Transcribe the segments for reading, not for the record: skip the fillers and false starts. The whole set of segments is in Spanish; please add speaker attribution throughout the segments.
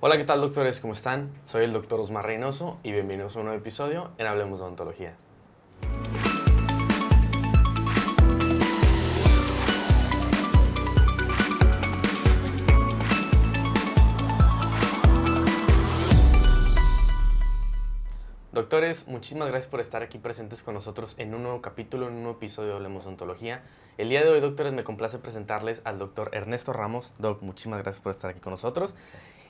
Speaker 1: Hola, ¿qué tal, doctores? ¿Cómo están? Soy el doctor Osmar Reynoso y bienvenidos a un nuevo episodio en Hablemos de Odontología. Doctores, muchísimas gracias por estar aquí presentes con nosotros en un nuevo capítulo, en un nuevo episodio de Hablemos de Odontología. El día de hoy, doctores, me complace presentarles al doctor Ernesto Ramos. Doc, muchísimas gracias por estar aquí con nosotros.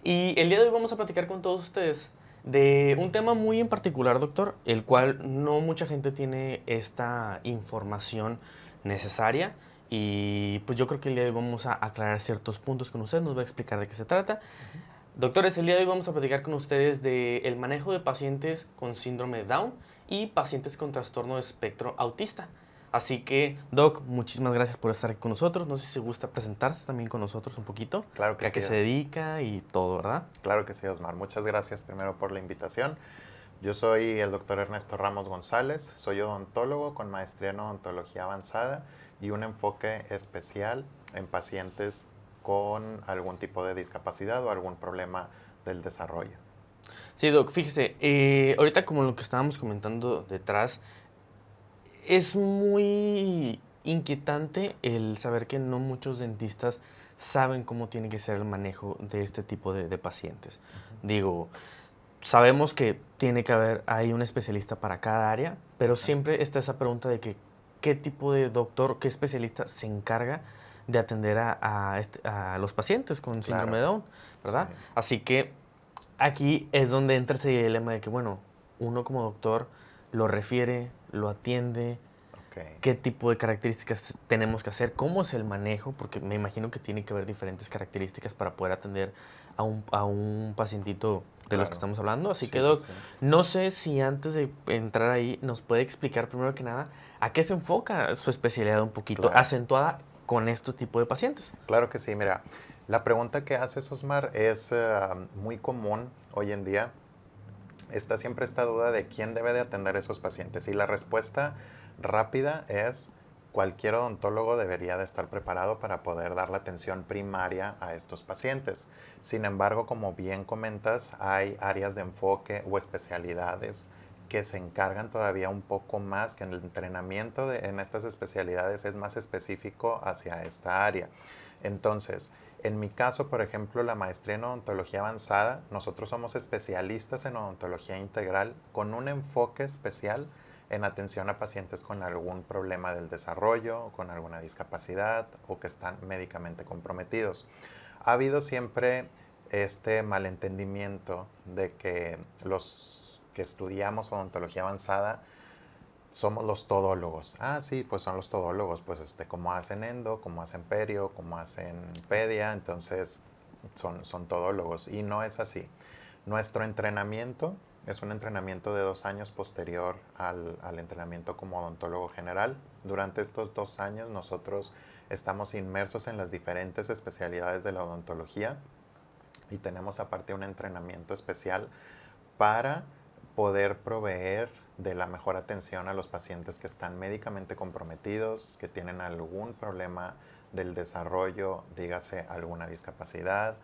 Speaker 1: Y el día de hoy vamos a platicar con todos ustedes de un tema muy en particular, doctor, el cual no mucha gente tiene esta información necesaria. Y pues yo creo que el día de hoy vamos a aclarar ciertos puntos con usted, nos va a explicar de qué se trata. Doctores, el día de hoy vamos a platicar con ustedes del manejo de pacientes con síndrome de Down y pacientes con trastorno de espectro autista. Así que, Doc, muchísimas gracias por estar aquí con nosotros. No sé si gusta presentarse también con nosotros un poquito.
Speaker 2: Claro que
Speaker 1: ¿A
Speaker 2: sí.
Speaker 1: qué se dedica y todo, verdad?
Speaker 2: Claro que sí, Osmar. Muchas gracias primero por la invitación. Yo soy el doctor Ernesto Ramos González, soy odontólogo con maestría en odontología avanzada y un enfoque especial en pacientes con algún tipo de discapacidad o algún problema del desarrollo.
Speaker 1: Sí, Doc, fíjese, ahorita como lo que estábamos comentando detrás, es muy inquietante el saber que no muchos dentistas saben cómo tiene que ser el manejo de este tipo de pacientes. Digo, sabemos que tiene que haber hay un especialista para cada área, pero siempre está esa pregunta de que qué tipo de doctor, qué especialista se encarga de atender a los pacientes con síndrome de
Speaker 2: Claro,
Speaker 1: Down, ¿verdad?
Speaker 2: sí,
Speaker 1: Así que aquí es donde entra ese dilema de que, bueno, uno como doctor lo refiere, lo atiende,
Speaker 2: ok,
Speaker 1: qué tipo de características tenemos que hacer, cómo es el manejo, porque me imagino que tiene que haber diferentes características para poder atender a un pacientito de los que
Speaker 2: claro,
Speaker 1: estamos hablando. Así que,
Speaker 2: sí, sí,
Speaker 1: Doc,
Speaker 2: sí.
Speaker 1: no sé si antes de entrar ahí nos puede explicar primero que nada a qué se enfoca su especialidad un poquito
Speaker 2: Claro.
Speaker 1: acentuada con este tipo de pacientes.
Speaker 2: Claro que sí, mira, la pregunta que haces, Osmar, es muy común hoy en día. Está siempre esta duda de quién debe de atender a esos pacientes. Y la respuesta rápida es cualquier odontólogo debería de estar preparado para poder dar la atención primaria a estos pacientes. Sin embargo, como bien comentas, hay áreas de enfoque o especialidades que se encargan todavía un poco más, que en el entrenamiento en estas especialidades es más específico hacia esta área. Entonces, en mi caso, por ejemplo, la maestría en odontología avanzada, nosotros somos especialistas en odontología integral con un enfoque especial en atención a pacientes con algún problema del desarrollo, con alguna discapacidad o que están médicamente comprometidos. Ha habido siempre este malentendimiento de que los que estudiamos odontología avanzada somos los todólogos. Ah, sí, pues son los todólogos, pues como hacen endo, como hacen perio, como hacen pedia, entonces son todólogos. Y no es así. Nuestro entrenamiento es un entrenamiento de 2 años posterior al entrenamiento como odontólogo general. Durante estos 2 años nosotros estamos inmersos en las diferentes especialidades de la odontología y tenemos aparte un entrenamiento especial para poder proveer de la mejor atención a los pacientes que están médicamente comprometidos, que tienen algún problema del desarrollo, dígase alguna discapacidad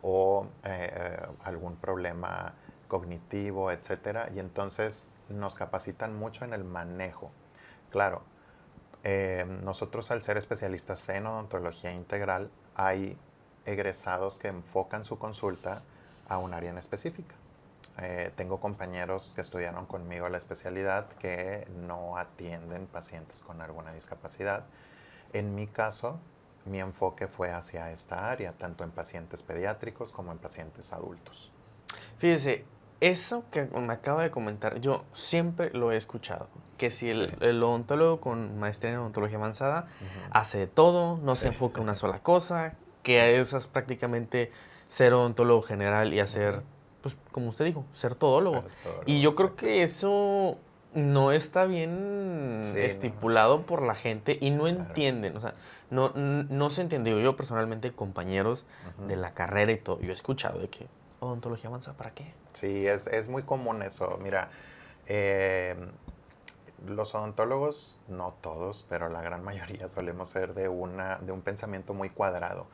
Speaker 2: o algún problema cognitivo, etcétera. Y entonces nos capacitan mucho en el manejo. Claro, nosotros al ser especialistas en odontología integral, hay egresados que enfocan su consulta a un área en específica. Tengo compañeros que estudiaron conmigo la especialidad que no atienden pacientes con alguna discapacidad. En mi caso, mi enfoque fue hacia esta área, tanto en pacientes pediátricos como en pacientes adultos.
Speaker 1: Fíjese, eso que me acaba de comentar, yo siempre lo he escuchado, que si
Speaker 2: Sí.
Speaker 1: el odontólogo con maestría en odontología avanzada
Speaker 2: Ujú.
Speaker 1: hace de todo, no se
Speaker 2: Sí.
Speaker 1: enfoca en una sola cosa, que eso es prácticamente ser odontólogo general y hacer,
Speaker 2: Ujú.
Speaker 1: pues como usted dijo, ser todólogo.
Speaker 2: Ser
Speaker 1: Y
Speaker 2: todólogo,
Speaker 1: yo creo
Speaker 2: exacto.
Speaker 1: que eso no está bien
Speaker 2: Sí, no,
Speaker 1: estipulado por la gente y no
Speaker 2: claro.
Speaker 1: entienden, o sea, no se entiende. Digo, yo personalmente, compañeros de
Speaker 2: Ujú.
Speaker 1: la carrera y todo, yo he escuchado de que odontología avanzada, ¿para qué?
Speaker 2: Sí, es muy común eso. Mira, eh, los odontólogos, no todos, pero la gran mayoría solemos ser de un pensamiento muy cuadrado.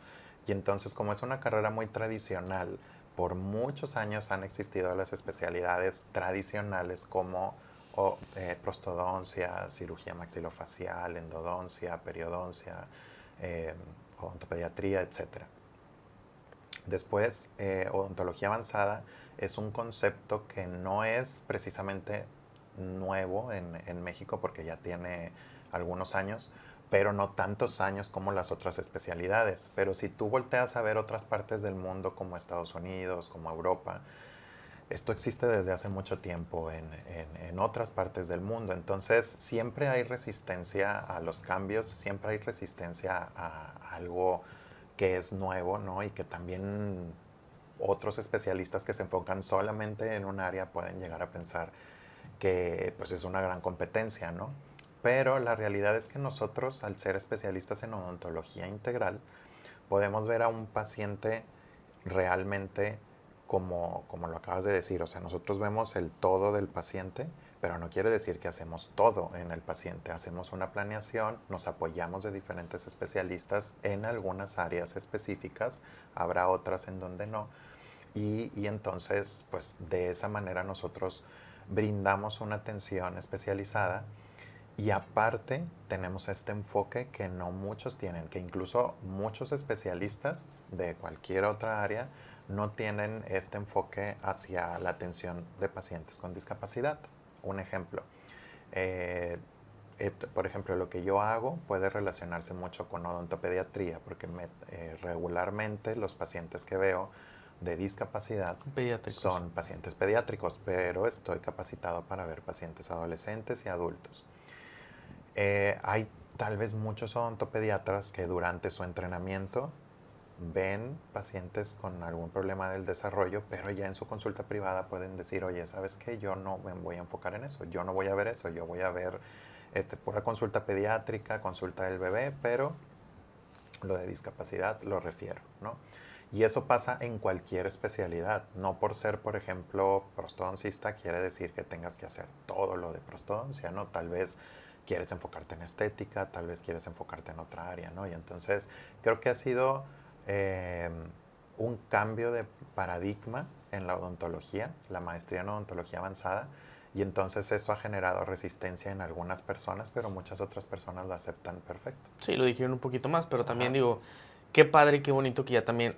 Speaker 2: Y entonces, como es una carrera muy tradicional, por muchos años han existido las especialidades tradicionales como prostodoncia, cirugía maxilofacial, endodoncia, periodoncia, eh, odontopediatría, etcétera. Después, odontología avanzada es un concepto que no es precisamente nuevo en México porque ya tiene algunos años, pero no tantos años como las otras especialidades. Pero si tú volteas a ver otras partes del mundo como Estados Unidos, como Europa, esto existe desde hace mucho tiempo en otras partes del mundo. Entonces, siempre hay resistencia a los cambios, siempre hay resistencia a algo que es nuevo, ¿no? Y que también otros especialistas que se enfocan solamente en un área pueden llegar a pensar que pues es una gran competencia, ¿no? Pero la realidad es que nosotros, al ser especialistas en odontología integral, podemos ver a un paciente realmente como lo acabas de decir. O sea, nosotros vemos el todo del paciente, pero no quiere decir que hacemos todo en el paciente. Hacemos una planeación, nos apoyamos de diferentes especialistas en algunas áreas específicas, habrá otras en donde no. Y entonces, pues de esa manera nosotros brindamos una atención especializada y aparte tenemos este enfoque que no muchos tienen, que incluso muchos especialistas de cualquier otra área no tienen este enfoque hacia la atención de pacientes con discapacidad. Un ejemplo, por ejemplo, lo que yo hago puede relacionarse mucho con odontopediatría, porque regularmente los pacientes que veo de discapacidad son pacientes pediátricos, pero estoy capacitado para ver pacientes adolescentes y adultos. Hay tal vez muchos odontopediatras que durante su entrenamiento ven pacientes con algún problema del desarrollo, pero ya en su consulta privada pueden decir, oye, ¿sabes qué? Yo no me voy a enfocar en eso, yo no voy a ver eso, yo voy a ver pura consulta pediátrica, consulta del bebé, pero lo de discapacidad lo refiero, ¿no? Y eso pasa en cualquier especialidad. No por ser, por ejemplo, prostodoncista quiere decir que tengas que hacer todo lo de prostodoncia, ¿no? Tal vez quieres enfocarte en estética, tal vez quieres enfocarte en otra área, ¿no? Y entonces creo que ha sido un cambio de paradigma en la odontología, la maestría en odontología avanzada, y entonces eso ha generado resistencia en algunas personas, pero muchas otras personas lo aceptan perfecto.
Speaker 1: Sí, lo dijeron un poquito más, pero también
Speaker 2: Ajá.
Speaker 1: digo, qué padre y qué bonito que ya también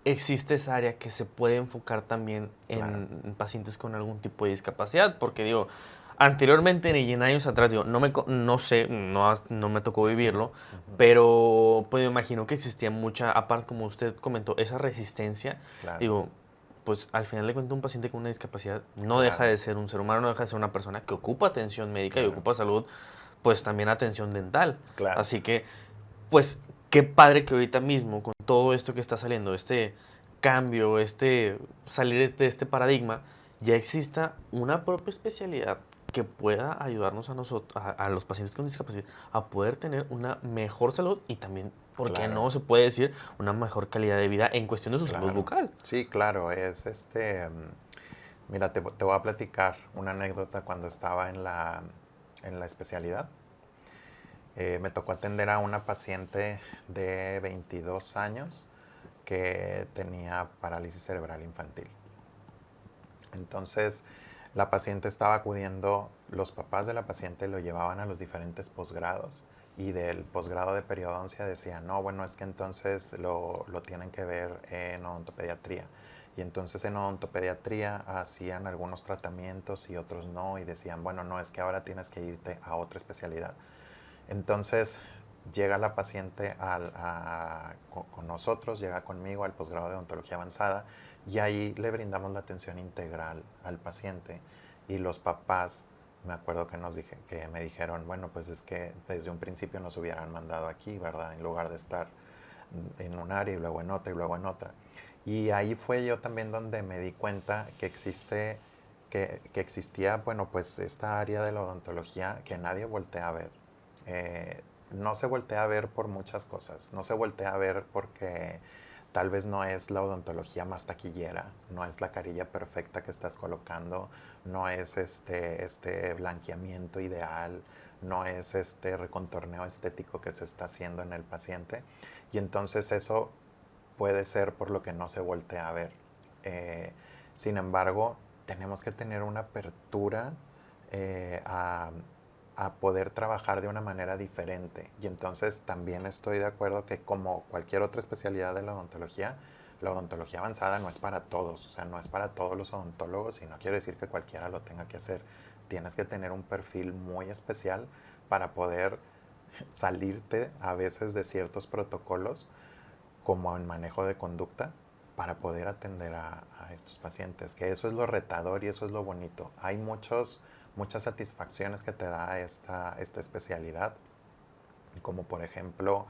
Speaker 1: existe esa área que se puede enfocar también
Speaker 2: Claro.
Speaker 1: en pacientes con algún tipo de discapacidad, porque digo, anteriormente y en años atrás, digo, no sé, no me tocó vivirlo,
Speaker 2: Ujú.
Speaker 1: pero pues me imagino que existía mucha, aparte como usted comentó, esa resistencia,
Speaker 2: Claro,
Speaker 1: digo, pues al final de cuentas un paciente con una discapacidad no deja
Speaker 2: claro,
Speaker 1: de ser un ser humano, no deja de ser una persona que ocupa atención médica y
Speaker 2: claro,
Speaker 1: ocupa salud, pues también atención dental.
Speaker 2: claro,
Speaker 1: Así que pues qué padre que ahorita mismo, con todo esto que está saliendo, este cambio, salir de este paradigma, ya exista una propia especialidad que pueda ayudarnos a nosotros, a los pacientes con discapacidad, a poder tener una mejor salud y también, ¿por qué
Speaker 2: claro,
Speaker 1: no se puede decir una mejor calidad de vida en cuestión de su salud
Speaker 2: claro.
Speaker 1: bucal?
Speaker 2: Sí, claro, es mira, te voy a platicar una anécdota cuando estaba en la especialidad. Me tocó atender a una paciente de 22 años que tenía parálisis cerebral infantil. Entonces, la paciente estaba acudiendo, los papás de la paciente lo llevaban a los diferentes posgrados y del posgrado de periodoncia decían, no, bueno, es que entonces lo tienen que ver en odontopediatría. Y entonces en odontopediatría hacían algunos tratamientos y otros no, y decían, bueno, no, es que ahora tienes que irte a otra especialidad. Entonces llega la paciente con nosotros, llega conmigo al posgrado de odontología avanzada y ahí le brindamos la atención integral al paciente. Y los papás, me acuerdo que me dijeron, bueno, pues es que desde un principio nos hubieran mandado aquí, ¿verdad? En lugar de estar en un área y luego en otra y luego en otra. Y ahí fue yo también donde me di cuenta que existía, bueno, pues esta área de la odontología que nadie voltea a ver. Eh, no se voltea a ver por muchas cosas. No se voltea a ver porque tal vez no es la odontología más taquillera, no es la carilla perfecta que estás colocando, no es este blanqueamiento ideal, no es este recontorneo estético que se está haciendo en el paciente. Y entonces eso puede ser por lo que no se voltea a ver. Sin embargo, tenemos que tener una apertura a poder trabajar de una manera diferente. Y entonces también estoy de acuerdo que como cualquier otra especialidad de la odontología avanzada no es para todos, o sea, no es para todos los odontólogos y no quiere decir que cualquiera lo tenga que hacer. Tienes que tener un perfil muy especial para poder salirte a veces de ciertos protocolos, como en manejo de conducta, para poder atender a estos pacientes, que eso es lo retador y eso es lo bonito. Hay muchas satisfacciones que te da esta especialidad, como por ejemplo,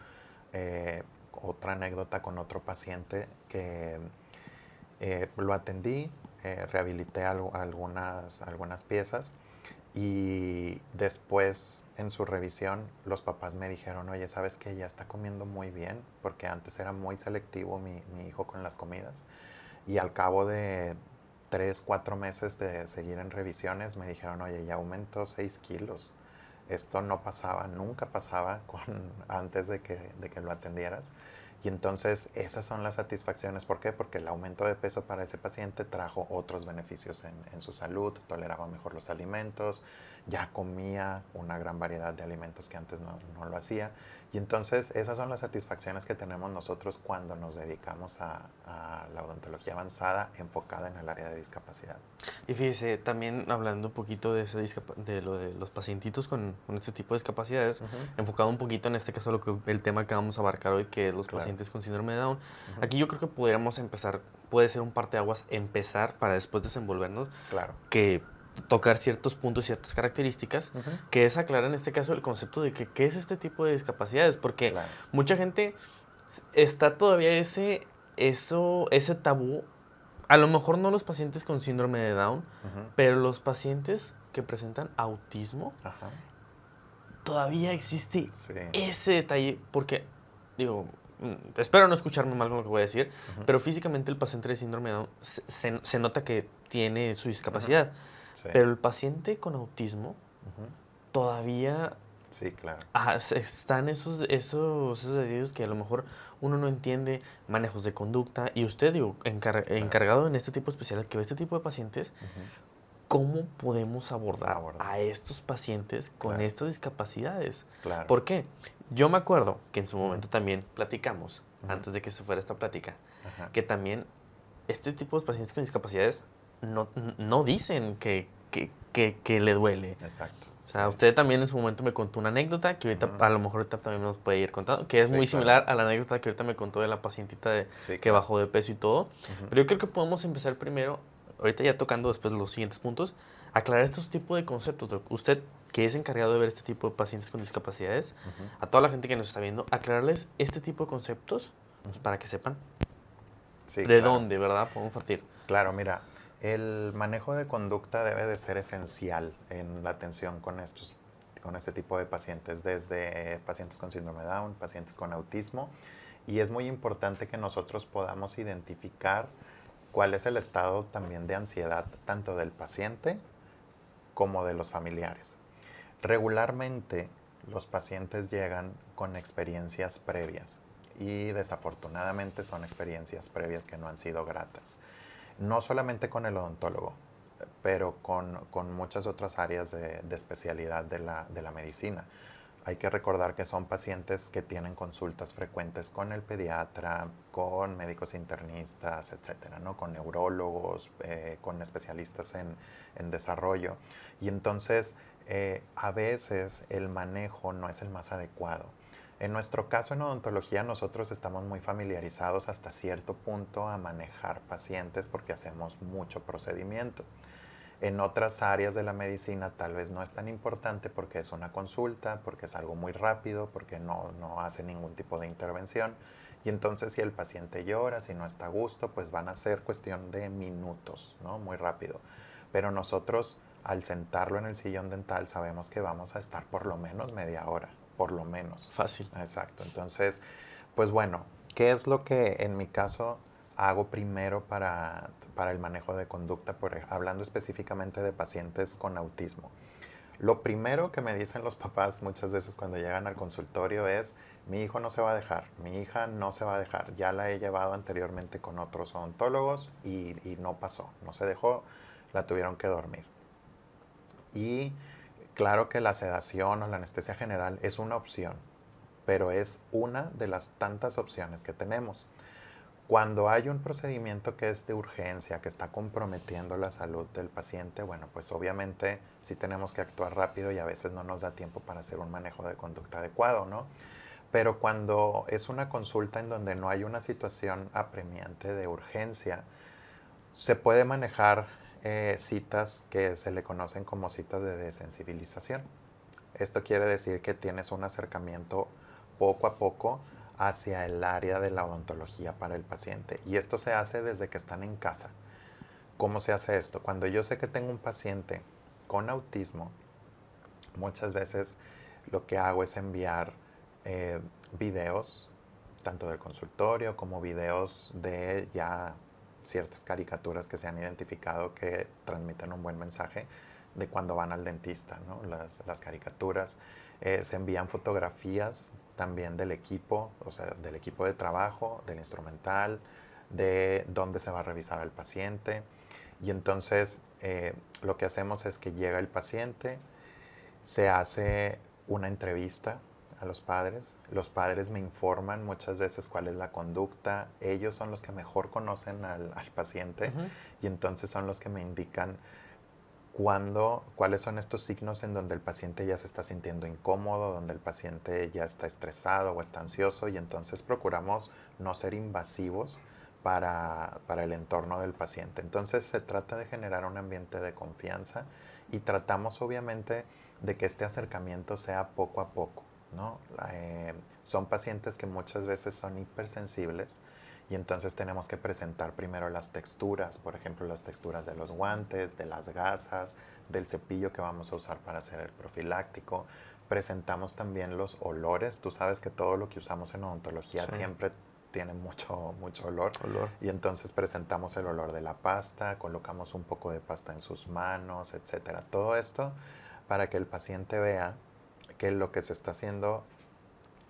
Speaker 2: otra anécdota con otro paciente que lo atendí, rehabilité algunas piezas y después en su revisión los papás me dijeron, oye, ¿sabes qué? Ya está comiendo muy bien, porque antes era muy selectivo mi hijo con las comidas. Y al cabo de 3, 4 meses de seguir en revisiones me dijeron, oye, ya aumentó 6 kilos. Esto no pasaba, nunca pasaba antes de que lo atendieras. Y entonces esas son las satisfacciones. ¿Por qué? Porque el aumento de peso para ese paciente trajo otros beneficios en su salud, toleraba mejor los alimentos, ya comía una gran variedad de alimentos que antes no lo hacía. Y entonces esas son las satisfacciones que tenemos nosotros cuando nos dedicamos a la odontología avanzada enfocada en el área de discapacidad.
Speaker 1: Y fíjese, también hablando un poquito de, de lo de los pacientitos con este tipo de discapacidades, enfocado un poquito en este caso el tema que vamos a abarcar hoy, que es los pacientes con síndrome de Down. Aquí yo creo que podríamos empezar, puede ser un parteaguas, empezar para después desenvolvernos, que tocar ciertos puntos, ciertas características, que es aclarar en este caso el concepto de que qué es este tipo de discapacidades, porque mucha gente está todavía ese tabú. A lo mejor no los pacientes con síndrome de Down, pero los pacientes que presentan autismo, todavía existe ese detalle, porque, digo, espero no escucharme mal con lo que voy a decir, pero físicamente el paciente de síndrome de Down se nota que tiene su discapacidad, pero el paciente con autismo todavía...
Speaker 2: Sí, claro.
Speaker 1: Están esos detalles que a lo mejor uno no entiende, manejos de conducta, y usted, digo, encargado en este tipo especial que ve este tipo de pacientes, ¿cómo podemos abordar a estos pacientes con estas discapacidades? ¿Por qué? Yo me acuerdo que en su momento también platicamos, antes de que se fuera esta plática, que también este tipo de pacientes con discapacidades no dicen que le duele.
Speaker 2: Exacto.
Speaker 1: O sea, usted también en su momento me contó una anécdota que ahorita, a lo mejor ahorita también nos puede ir contando, que es muy similar a la anécdota que ahorita me contó de la pacientita que bajó de peso y todo. Pero yo creo que podemos empezar primero, ahorita ya tocando después los siguientes puntos, aclarar estos tipos de conceptos. Usted, que es encargado de ver este tipo de pacientes con discapacidades, a toda la gente que nos está viendo, aclararles este tipo de conceptos pues, para que sepan de dónde, ¿verdad? Podemos partir.
Speaker 2: Claro, mira. El manejo de conducta debe de ser esencial en la atención con este tipo de pacientes, desde pacientes con síndrome de Down, pacientes con autismo, y es muy importante que nosotros podamos identificar cuál es el estado también de ansiedad tanto del paciente como de los familiares. Regularmente los pacientes llegan con experiencias previas y desafortunadamente son experiencias previas que no han sido gratas. No solamente con el odontólogo, pero con muchas otras áreas de especialidad de la medicina. Hay que recordar que son pacientes que tienen consultas frecuentes con el pediatra, con médicos internistas, etcétera, ¿no? Con neurólogos, con especialistas en desarrollo. Y entonces, a veces el manejo no es el más adecuado. En nuestro caso en odontología nosotros estamos muy familiarizados hasta cierto punto a manejar pacientes porque hacemos mucho procedimiento. En otras áreas de la medicina tal vez no es tan importante porque es una consulta, porque es algo muy rápido, porque no hace ningún tipo de intervención. Y entonces si el paciente llora, si no está a gusto, pues van a ser cuestión de minutos, ¿no? Muy rápido. Pero nosotros al sentarlo en el sillón dental sabemos que vamos a estar por lo menos media hora. Por lo menos.
Speaker 1: Fácil.
Speaker 2: Exacto. Entonces, pues bueno, ¿qué es lo que en mi caso hago primero para el manejo de conducta, hablando específicamente de pacientes con autismo? Lo primero que me dicen los papás muchas veces cuando llegan al consultorio es, mi hijo no se va a dejar, mi hija no se va a dejar, ya la he llevado anteriormente con otros odontólogos y no pasó, no se dejó, la tuvieron que dormir. Y claro que la sedación o la anestesia general es una opción, pero es una de las tantas opciones que tenemos. Cuando hay un procedimiento que es de urgencia, que está comprometiendo la salud del paciente, bueno, pues obviamente sí tenemos que actuar rápido y a veces no nos da tiempo para hacer un manejo de conducta adecuado, ¿no? Pero cuando es una consulta en donde no hay una situación apremiante de urgencia, se puede manejar citas que se le conocen como citas de desensibilización. Esto quiere decir que tienes un acercamiento poco a poco hacia el área de la odontología para el paciente. Y esto se hace desde que están en casa. ¿Cómo se hace esto? Cuando yo sé que tengo un paciente con autismo, muchas veces lo que hago es enviar videos, tanto del consultorio como videos de ya ciertas caricaturas que se han identificado que transmiten un buen mensaje de cuando van al dentista, ¿no? Las caricaturas. Se envían fotografías también del equipo, o sea, del equipo de trabajo, del instrumental, de dónde se va a revisar al paciente. Y entonces lo que hacemos es que llega el paciente, se hace una entrevista a los padres me informan muchas veces cuál es la conducta, ellos son los que mejor conocen al paciente y entonces son los que me indican cuáles son estos signos en donde el paciente ya se está sintiendo incómodo, donde el paciente ya está estresado o está ansioso y entonces procuramos no ser invasivos para el entorno del paciente. Entonces se trata de generar un ambiente de confianza y tratamos obviamente de que este acercamiento sea poco a poco, ¿no? Son pacientes que muchas veces son hipersensibles y entonces tenemos que presentar primero las texturas, por ejemplo, las texturas de los guantes, de las gasas, del cepillo que vamos a usar para hacer el profiláctico. Presentamos también los olores. Tú sabes que todo lo que usamos en odontología siempre tiene mucho olor. Y entonces presentamos el olor de la pasta, colocamos un poco de pasta en sus manos, etcétera. Todo esto para que el paciente vea que lo que se está haciendo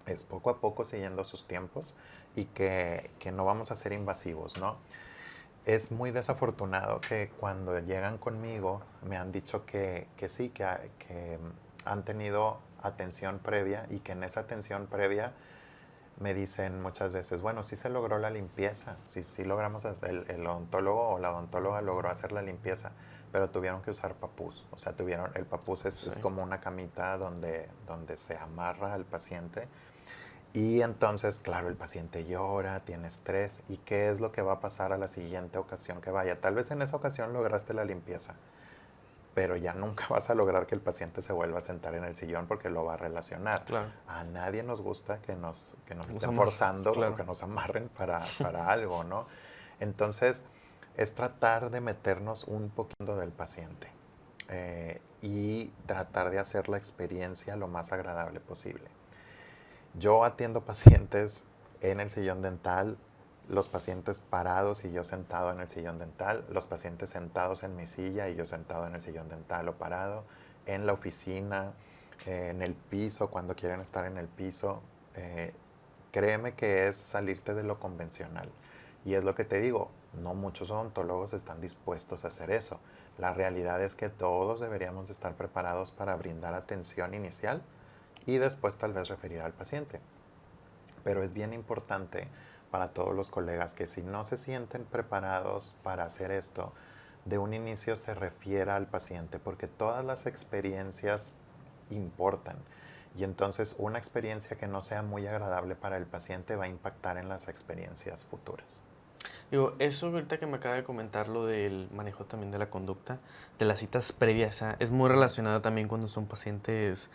Speaker 2: es poco a poco siguiendo sus tiempos y que no vamos a ser invasivos, ¿no? Es muy desafortunado que cuando llegan conmigo me han dicho que sí, que han tenido atención previa y que en esa atención previa me dicen muchas veces, bueno, sí se logró la limpieza, sí logramos, el odontólogo o la odontóloga logró hacer la limpieza, pero tuvieron que usar papús. O sea, el papús es como una camita donde se amarra al paciente. Y entonces, claro, el paciente llora, tiene estrés. ¿Y qué es lo que va a pasar a la siguiente ocasión que vaya? Tal vez en esa ocasión lograste la limpieza, pero ya nunca vas a lograr que el paciente se vuelva a sentar en el sillón porque lo va a relacionar.
Speaker 1: Claro.
Speaker 2: A nadie nos gusta que nos estén forzando o que nos amarren para algo, ¿no? Entonces, es tratar de meternos un poquito del paciente y tratar de hacer la experiencia lo más agradable posible. Yo atiendo pacientes en el sillón dental, los pacientes parados y yo sentado en el sillón dental, los pacientes sentados en mi silla y yo sentado en el sillón dental o parado, en la oficina, en el piso, cuando quieren estar en el piso. Créeme que es salirte de lo convencional. Y es lo que te digo, no muchos odontólogos están dispuestos a hacer eso. La realidad es que todos deberíamos estar preparados para brindar atención inicial y después tal vez referir al paciente. Pero es bien importante para todos los colegas que si no se sienten preparados para hacer esto, de un inicio se refiera al paciente, porque todas las experiencias importan. Y entonces una experiencia que no sea muy agradable para el paciente va a impactar en las experiencias futuras.
Speaker 1: Digo, eso ahorita que me acaba de comentar, lo del manejo también de la conducta, de las citas previas, es muy relacionado también cuando son pacientes,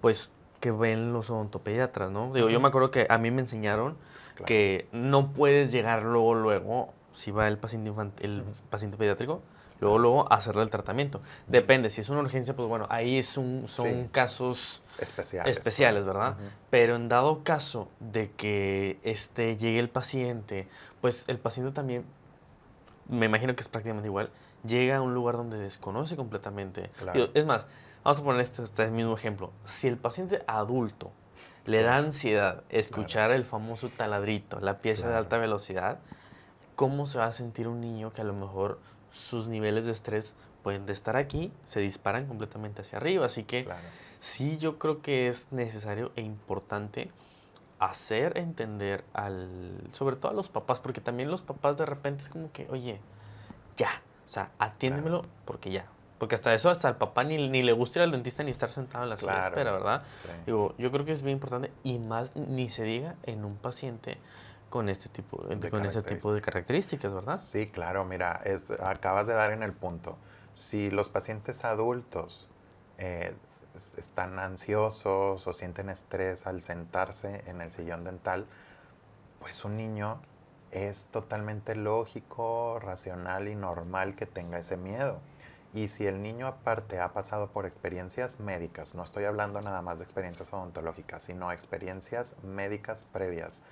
Speaker 1: pues, que ven los odontopediatras, ¿no? Digo, yo me acuerdo que a mí me enseñaron que no puedes llegar luego, si va el paciente el paciente pediátrico, luego hacerle el tratamiento. Depende, si es una urgencia, pues bueno, ahí son casos especiales, ¿verdad? Pero en dado caso de que llegue el paciente, pues el paciente también me imagino que es prácticamente igual, llega a un lugar donde desconoce completamente.
Speaker 2: Claro,
Speaker 1: Es más, vamos a poner este mismo ejemplo. Si el paciente adulto le da
Speaker 2: claro,
Speaker 1: ansiedad
Speaker 2: claro,
Speaker 1: escuchar el famoso taladrito, la pieza de
Speaker 2: claro,
Speaker 1: alta velocidad, ¿cómo se va a sentir un niño que a lo mejor sus niveles de estrés pueden de estar aquí, se disparan completamente hacia arriba? Así que
Speaker 2: claro,
Speaker 1: sí, yo creo que es necesario e importante hacer entender sobre todo a los papás, porque también los papás de repente es como que, oye, ya, o sea,
Speaker 2: claro,
Speaker 1: atiéndemelo porque ya. Porque hasta eso, hasta al papá ni le gusta ir al dentista ni estar sentado en la silla de espera,
Speaker 2: claro,
Speaker 1: ¿verdad?
Speaker 2: sí.
Speaker 1: Digo, yo creo que es bien importante y más ni se diga en un paciente
Speaker 2: De
Speaker 1: con ese tipo de
Speaker 2: características.
Speaker 1: características, ¿verdad?
Speaker 2: Sí, claro, mira, acabas de dar en el punto. Si los pacientes adultos eh, están ansiosos o sienten estrés al sentarse en el sillón dental, pues un niño es totalmente lógico, racional y normal que tenga ese miedo. Y si el niño aparte ha pasado por experiencias médicas, no estoy hablando nada más de experiencias odontológicas, sino experiencias médicas previas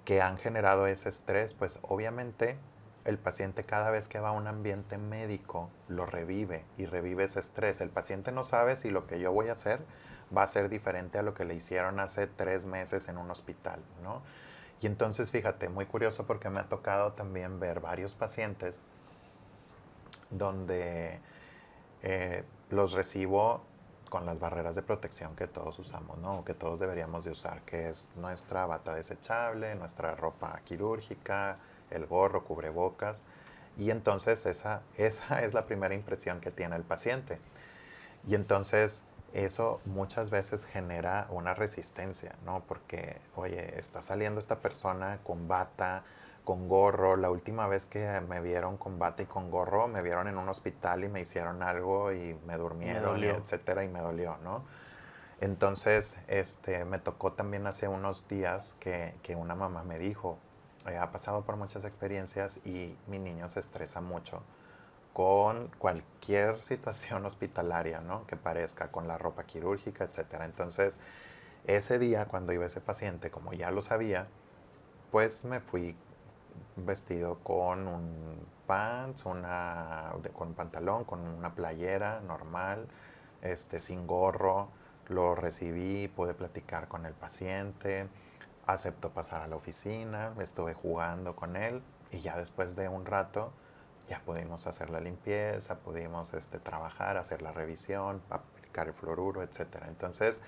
Speaker 2: que han generado ese estrés, pues obviamente el paciente cada vez que va a un ambiente médico lo revive y revive ese estrés. El paciente no sabe si lo que yo voy a hacer va a ser diferente a lo que le hicieron hace 3 meses en un hospital, ¿no? Y entonces fíjate, muy curioso porque me ha tocado también ver varios pacientes donde los recibo con las barreras de protección que todos usamos, ¿no? Que todos deberíamos de usar, que es nuestra bata desechable, nuestra ropa quirúrgica, el gorro, cubrebocas. Y entonces esa es la primera impresión que tiene el paciente. Y entonces eso muchas veces genera una resistencia, ¿no? Porque, oye, está saliendo esta persona con bata, con gorro. La última vez que me vieron con bata y con gorro, me vieron en un hospital y me hicieron algo y me
Speaker 1: Y me
Speaker 2: durmieron, y
Speaker 1: dolió.
Speaker 2: etcétera, y me dolió, ¿no? Entonces, me tocó también hace unos días que una mamá me dijo, ha pasado por muchas experiencias y mi niño se estresa mucho con cualquier situación hospitalaria, ¿no? Que parezca, con la ropa quirúrgica, etcétera. Entonces, ese día, cuando iba ese paciente, como ya lo sabía, pues me fui vestido con un pants, con un pantalón, con una playera normal, sin gorro. Lo recibí, pude platicar con el paciente, aceptó pasar a la oficina, estuve jugando con él y ya después de un rato ya pudimos hacer la limpieza, pudimos trabajar, hacer la revisión, aplicar el fluoruro, etcétera. Entonces,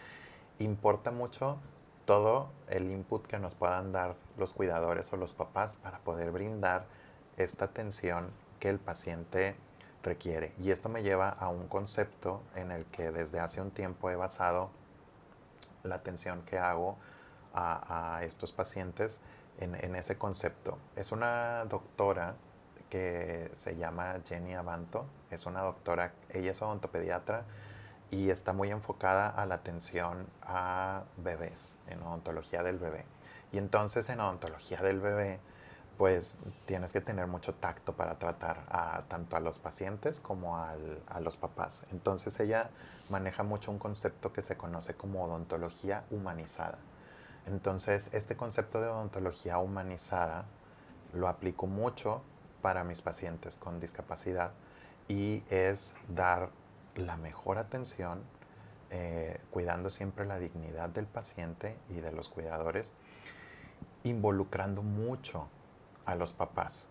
Speaker 2: importa mucho todo el input que nos puedan dar los cuidadores o los papás para poder brindar esta atención que el paciente requiere. Y esto me lleva a un concepto en el que desde hace un tiempo he basado la atención que hago a estos pacientes en ese concepto. Es una doctora que se llama Jenny Abanto, es una doctora, ella es odontopediatra y está muy enfocada a la atención a bebés, en odontología del bebé. Y entonces en odontología del bebé, pues tienes que tener mucho tacto para tratar tanto a los pacientes como a los papás. Entonces ella maneja mucho un concepto que se conoce como odontología humanizada. Entonces este concepto de odontología humanizada lo aplico mucho para mis pacientes con discapacidad y es dar la mejor atención, cuidando siempre la dignidad del paciente y de los cuidadores, involucrando mucho a los papás.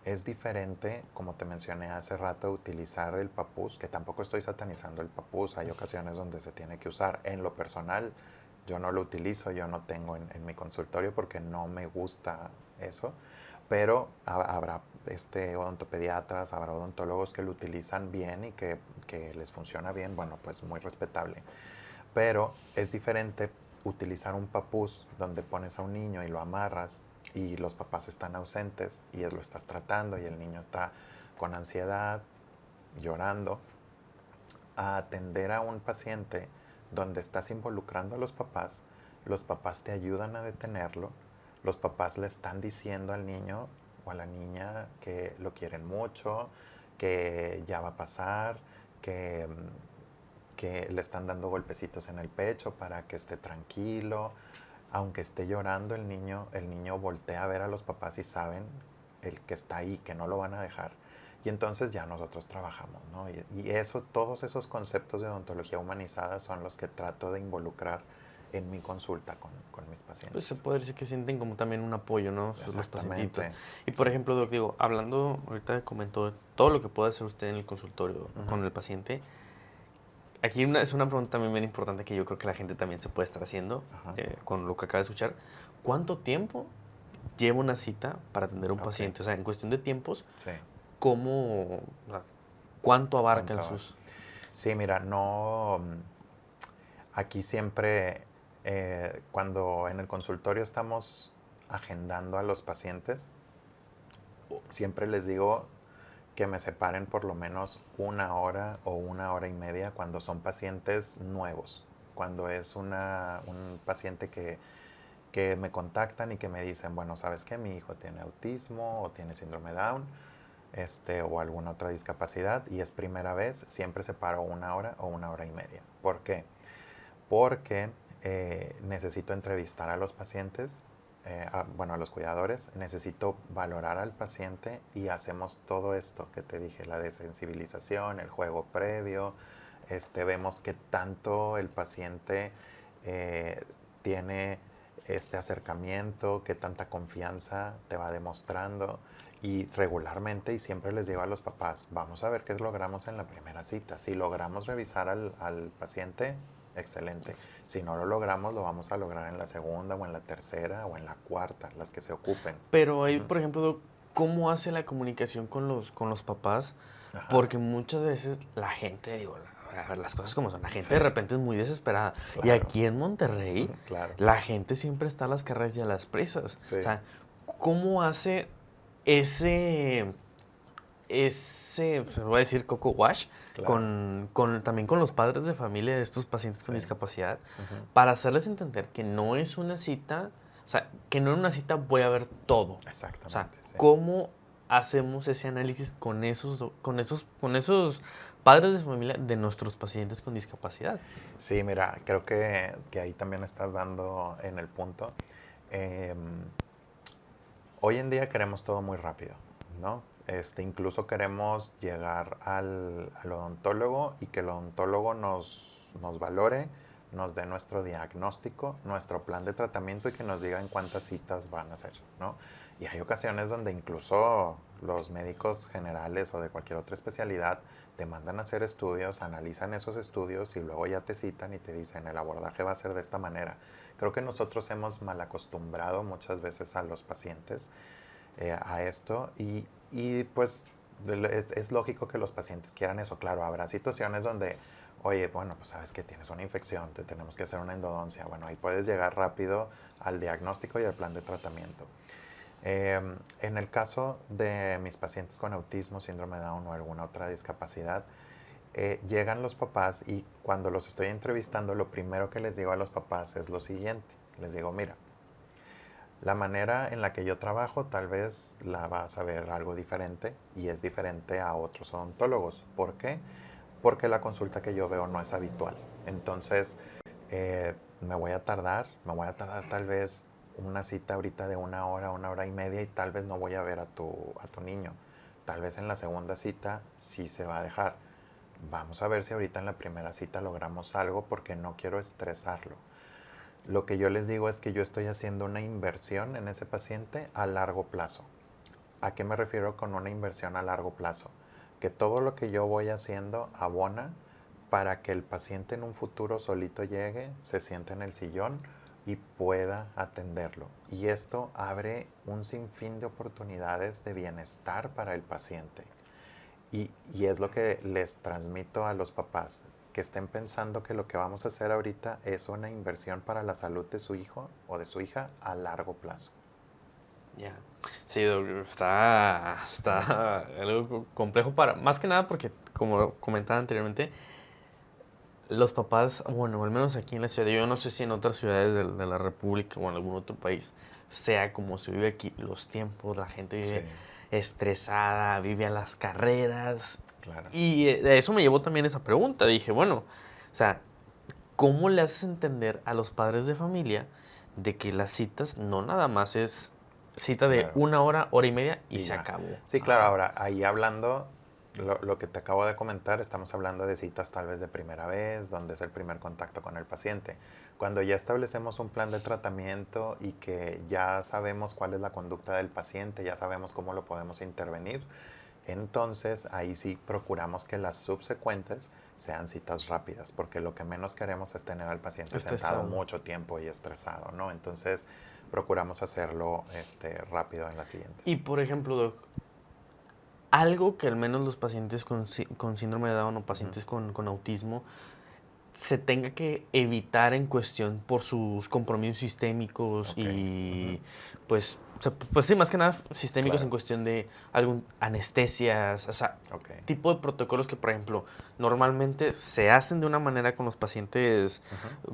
Speaker 2: Es diferente, como te mencioné hace rato, utilizar el papús, que tampoco estoy satanizando el papús, hay ocasiones donde se tiene que usar. En lo personal, yo no lo utilizo, yo no tengo en mi consultorio porque no me gusta eso, pero habrá odontopediatras, habrá odontólogos que lo utilizan bien y que les funciona bien, bueno, pues muy respetable. Pero es diferente utilizar un papús donde pones a un niño y lo amarras y los papás están ausentes y lo estás tratando y el niño está con ansiedad, llorando, a atender a un paciente donde estás involucrando a los papás te ayudan a detenerlo, los papás le están diciendo al niño o a la niña que lo quieren mucho, que ya va a pasar, que, que le están dando golpecitos en el pecho para que esté tranquilo. Aunque esté llorando el niño voltea a ver a los papás y saben el que está ahí, que no lo van a dejar. Y entonces ya nosotros trabajamos, ¿no? Y eso, todos esos conceptos de odontología humanizada son los que trato de involucrar en mi consulta con mis
Speaker 1: Pues se
Speaker 2: pacientes.
Speaker 1: puede decir que sienten como también un apoyo, ¿no? Los pacientitos.
Speaker 2: Exactamente.
Speaker 1: Y por ejemplo, Doc, digo, hablando, ahorita comentó todo lo que puede hacer usted en el consultorio
Speaker 2: Ujú.
Speaker 1: con el paciente. Aquí es una pregunta también bien importante que yo creo que la gente también se puede estar haciendo
Speaker 2: Ajá.
Speaker 1: con lo que acaba de escuchar. ¿Cuánto tiempo lleva una cita para atender a un
Speaker 2: Ok.
Speaker 1: paciente? O sea, en cuestión de tiempos,
Speaker 2: Sí.
Speaker 1: ¿cómo, o sea, cuánto abarcan
Speaker 2: ¿Cuánto?
Speaker 1: sus...?
Speaker 2: Sí, mira, no. Aquí siempre, cuando en el consultorio estamos agendando a los pacientes, siempre les digo que me separen por lo menos 1 hora o 1 hora y media cuando son pacientes nuevos. Cuando es un paciente que me contactan y que me dicen, bueno, ¿sabes qué? Mi hijo tiene autismo o tiene síndrome Down, o alguna otra discapacidad y es primera vez, siempre separo 1 hora o 1 hora y media. ¿Por qué? Porque necesito entrevistar a los pacientes, a los cuidadores, necesito valorar al paciente y hacemos todo esto que te dije, la desensibilización, el juego previo, vemos que tanto el paciente tiene este acercamiento, qué tanta confianza te va demostrando y regularmente y siempre les digo a los papás, vamos a ver qué logramos en la primera cita. Si logramos revisar al paciente, excelente. Si no lo logramos, lo vamos a lograr en la segunda o en la tercera o en la cuarta, las que se ocupen.
Speaker 1: Pero ahí,
Speaker 2: Ujú.
Speaker 1: por ejemplo, Doc, ¿cómo hace la comunicación con los papás?
Speaker 2: Ajá.
Speaker 1: Porque muchas veces la gente, digo, a ver, las cosas como son, la gente de
Speaker 2: Sí,
Speaker 1: repente es muy desesperada. Y
Speaker 2: claro.
Speaker 1: aquí en Monterrey,
Speaker 2: Claro.
Speaker 1: la gente siempre está a las carreras y a las prisas.
Speaker 2: Sí.
Speaker 1: O sea, ¿cómo hace ese, se voy a decir, coco wash
Speaker 2: Claro.
Speaker 1: también con los padres de familia de estos pacientes con
Speaker 2: Sí.
Speaker 1: discapacidad
Speaker 2: Ujú.
Speaker 1: para hacerles entender que no es una cita, o sea, que no en una cita voy a ver todo? O sea,
Speaker 2: Exactamente, sí.
Speaker 1: ¿cómo hacemos ese análisis con esos padres de familia de nuestros pacientes con discapacidad?
Speaker 2: Sí, mira, creo que ahí también estás dando en el punto. Em, Hoy en día queremos todo muy rápido, ¿no? Incluso queremos llegar al odontólogo y que el odontólogo nos valore, nos dé nuestro diagnóstico, nuestro plan de tratamiento y que nos diga en cuántas citas van a hacer, ¿no? Y hay ocasiones donde incluso los médicos generales o de cualquier otra especialidad te mandan a hacer estudios, analizan esos estudios y luego ya te citan y te dicen el abordaje va a ser de esta manera. Creo que nosotros hemos mal acostumbrado muchas veces a los pacientes a esto y pues es lógico que los pacientes quieran eso. Claro, habrá situaciones donde, oye, bueno, pues sabes que tienes una infección, te tenemos que hacer una endodoncia. Bueno, ahí puedes llegar rápido al diagnóstico y al plan de tratamiento. En el caso de mis pacientes con autismo, síndrome de Down o alguna otra discapacidad, llegan los papás y cuando los estoy entrevistando, lo primero que les digo a los papás es lo siguiente. Les digo, mira, la manera en la que yo trabajo tal vez la vas a ver algo diferente y es diferente a otros odontólogos. ¿Por qué? Porque la consulta que yo veo no es habitual. Entonces, me voy a tardar tal vez una cita ahorita de 1 hora y media y tal vez no voy a ver a tu niño. Tal vez en la segunda cita sí se va a dejar. Vamos a ver si ahorita en la primera cita logramos algo porque no quiero estresarlo. Lo que yo les digo es que yo estoy haciendo una inversión en ese paciente a largo plazo. ¿A qué me refiero con una inversión a largo plazo? Que todo lo que yo voy haciendo abona para que el paciente en un futuro solito llegue, se siente en el sillón y pueda atenderlo. Y esto abre un sinfín de oportunidades de bienestar para el paciente. Y es lo que les transmito a los papás, que estén pensando que lo que vamos a hacer ahorita es una inversión para la salud de su hijo o de su hija a largo plazo.
Speaker 1: Ya. Sí, Doc, está algo complejo más que nada porque, como comentaba anteriormente, los papás, bueno, al menos aquí en la ciudad, yo no sé si en otras ciudades de la República o en algún otro país, sea como se vive aquí, los tiempos, la gente
Speaker 2: Sí,
Speaker 1: vive estresada, vive a las carreras.
Speaker 2: claro.
Speaker 1: Y eso me llevó también esa pregunta. Dije, bueno, o sea, ¿cómo le haces entender a los padres de familia de que las citas no nada más es cita de
Speaker 2: Claro.
Speaker 1: 1 hora, hora y media y
Speaker 2: Y
Speaker 1: se
Speaker 2: ya.
Speaker 1: acabó.
Speaker 2: Sí, claro, ahora ahí hablando, lo que te acabo de comentar, estamos hablando de citas tal vez de primera vez, donde es el primer contacto con el paciente. Cuando ya establecemos un plan de tratamiento y que ya sabemos cuál es la conducta del paciente, ya sabemos cómo lo podemos intervenir, entonces ahí sí procuramos que las subsecuentes sean citas rápidas, porque lo que menos queremos es tener al paciente sentado
Speaker 1: Estresado.
Speaker 2: mucho tiempo y estresado, ¿no? Entonces procuramos hacerlo rápido en las siguientes.
Speaker 1: Y por ejemplo, Doc, algo que al menos los pacientes con síndrome de Down o pacientes con autismo se tenga que evitar en cuestión por sus compromisos sistémicos
Speaker 2: Ok.
Speaker 1: y pues, pues sí, más que nada sistémicos en
Speaker 2: Claro.
Speaker 1: cuestión de algún anestesias, o sea,
Speaker 2: Ok.
Speaker 1: tipo de protocolos que, por ejemplo, normalmente se hacen de una manera con los pacientes,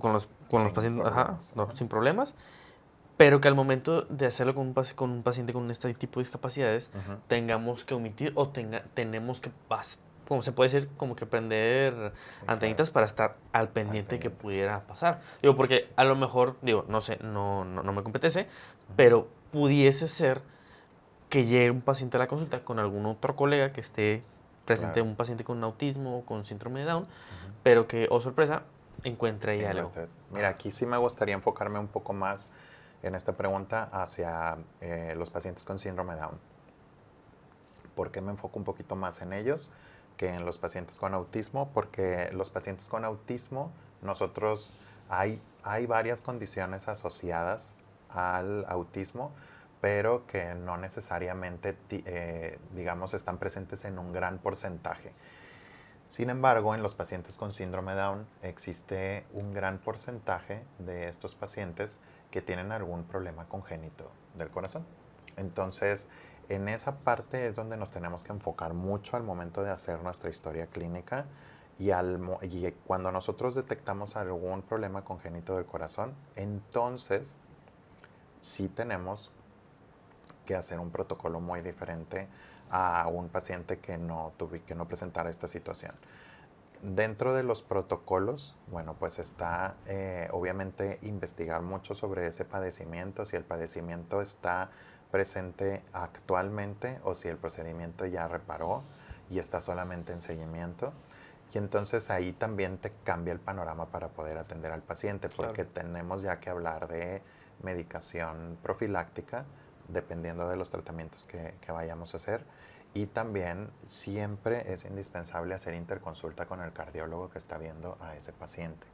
Speaker 1: con los
Speaker 2: Sin
Speaker 1: pacientes,
Speaker 2: problemas.
Speaker 1: no, sin problemas, pero que al momento de hacerlo con un paciente con este tipo de discapacidades,
Speaker 2: Ujú.
Speaker 1: tengamos que omitir o tenemos que, como se puede decir, como que prender
Speaker 2: Sí,
Speaker 1: antenitas
Speaker 2: claro.
Speaker 1: para estar al pendiente que pudiera pasar. Digo, porque
Speaker 2: Sí.
Speaker 1: a lo mejor, digo, no sé, no me competece,
Speaker 2: Ujú.
Speaker 1: pero pudiese ser que llegue un paciente a la consulta con algún otro colega que esté presente,
Speaker 2: Claro.
Speaker 1: un paciente con autismo o con síndrome de Down,
Speaker 2: Ujú.
Speaker 1: pero que, oh sorpresa, encuentre ahí algo.
Speaker 2: Mira, aquí sí me gustaría enfocarme un poco más en esta pregunta hacia los pacientes con síndrome Down. ¿Por qué me enfoco un poquito más en ellos que en los pacientes con autismo? Porque los pacientes con autismo, nosotros hay varias condiciones asociadas al autismo, pero que no necesariamente, digamos, están presentes en un gran porcentaje. Sin embargo, en los pacientes con síndrome Down existe un gran porcentaje de estos pacientes que tienen algún problema congénito del corazón. Entonces, en esa parte es donde nos tenemos que enfocar mucho al momento de hacer nuestra historia clínica y cuando nosotros detectamos algún problema congénito del corazón, entonces sí tenemos que hacer un protocolo muy diferente a un paciente que que no presentara esta situación. Dentro de los protocolos, bueno, pues está obviamente investigar mucho sobre ese padecimiento, si el padecimiento está presente actualmente o si el procedimiento ya reparó y está solamente en seguimiento. Y entonces ahí también te cambia el panorama para poder atender al paciente, porque tenemos ya que hablar de medicación profiláctica, dependiendo de los tratamientos que vayamos a hacer. Y también siempre es indispensable hacer interconsulta con el cardiólogo que está viendo a ese paciente.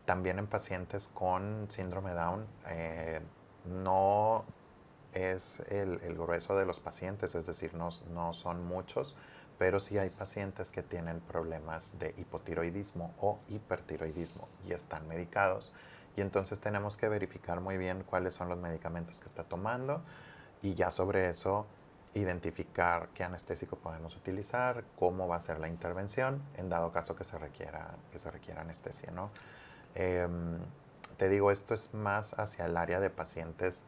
Speaker 2: También en pacientes con síndrome Down, no es el grueso de los pacientes, es decir, no son muchos, pero sí hay pacientes que tienen problemas de hipotiroidismo o hipertiroidismo y están medicados. Y entonces tenemos que verificar muy bien cuáles son los medicamentos que está tomando y ya sobre eso identificar qué anestésico podemos utilizar, cómo va a ser la intervención, en dado caso que se requiera anestesia, ¿no? Te digo, esto es más hacia el área de pacientes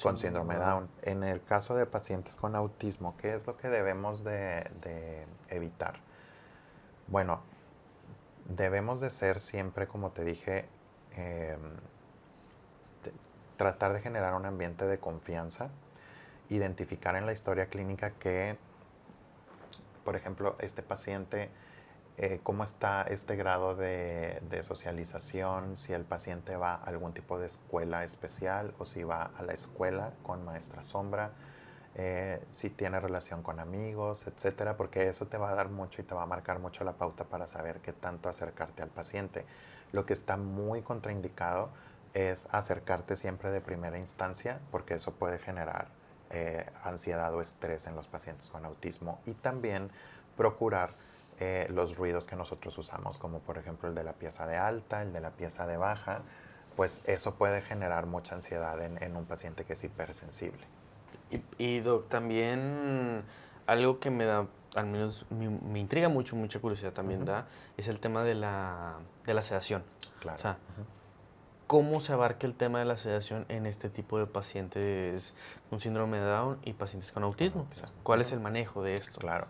Speaker 2: con síndrome Down. En el caso de pacientes con autismo, ¿qué es lo que debemos de evitar? Bueno, debemos de ser siempre, como te dije, tratar de generar un ambiente de confianza, identificar en la historia clínica que, por ejemplo, este paciente, cómo está este grado de socialización, si el paciente va a algún tipo de escuela especial o si va a la escuela con maestra sombra, si tiene relación con amigos, etcétera, porque eso te va a dar mucho y te va a marcar mucho la pauta para saber qué tanto acercarte al paciente. Lo que está muy contraindicado es acercarte siempre de primera instancia, porque eso puede generar ansiedad o estrés en los pacientes con autismo, y también procurar los ruidos que nosotros usamos, como por ejemplo el de la pieza de alta, el de la pieza de baja, pues eso puede generar mucha ansiedad en un paciente que es hipersensible.
Speaker 1: Y Doc, también algo que me da, al menos me intriga mucho, mucha curiosidad también da, es el tema de la sedación.
Speaker 2: Claro.
Speaker 1: O sea, ¿cómo se abarca el tema de la sedación en este tipo de pacientes con síndrome de Down y pacientes con autismo? O sea, ¿cuál es el manejo de esto?
Speaker 2: Claro.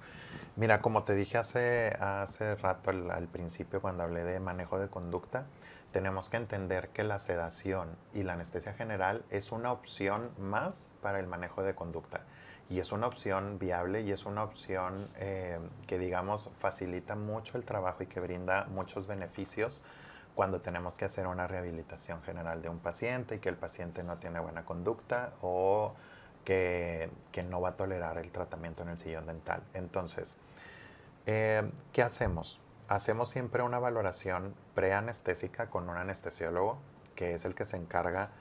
Speaker 2: Mira, como te dije hace rato al principio cuando hablé de manejo de conducta, tenemos que entender que la sedación y la anestesia general es una opción más para el manejo de conducta. Y es una opción viable y es una opción que, digamos, facilita mucho el trabajo y que brinda muchos beneficios cuando tenemos que hacer una rehabilitación general de un paciente y que el paciente no tiene buena conducta o que no va a tolerar el tratamiento en el sillón dental. Entonces, ¿qué hacemos? Hacemos siempre una valoración preanestésica con un anestesiólogo, que es el que se encarga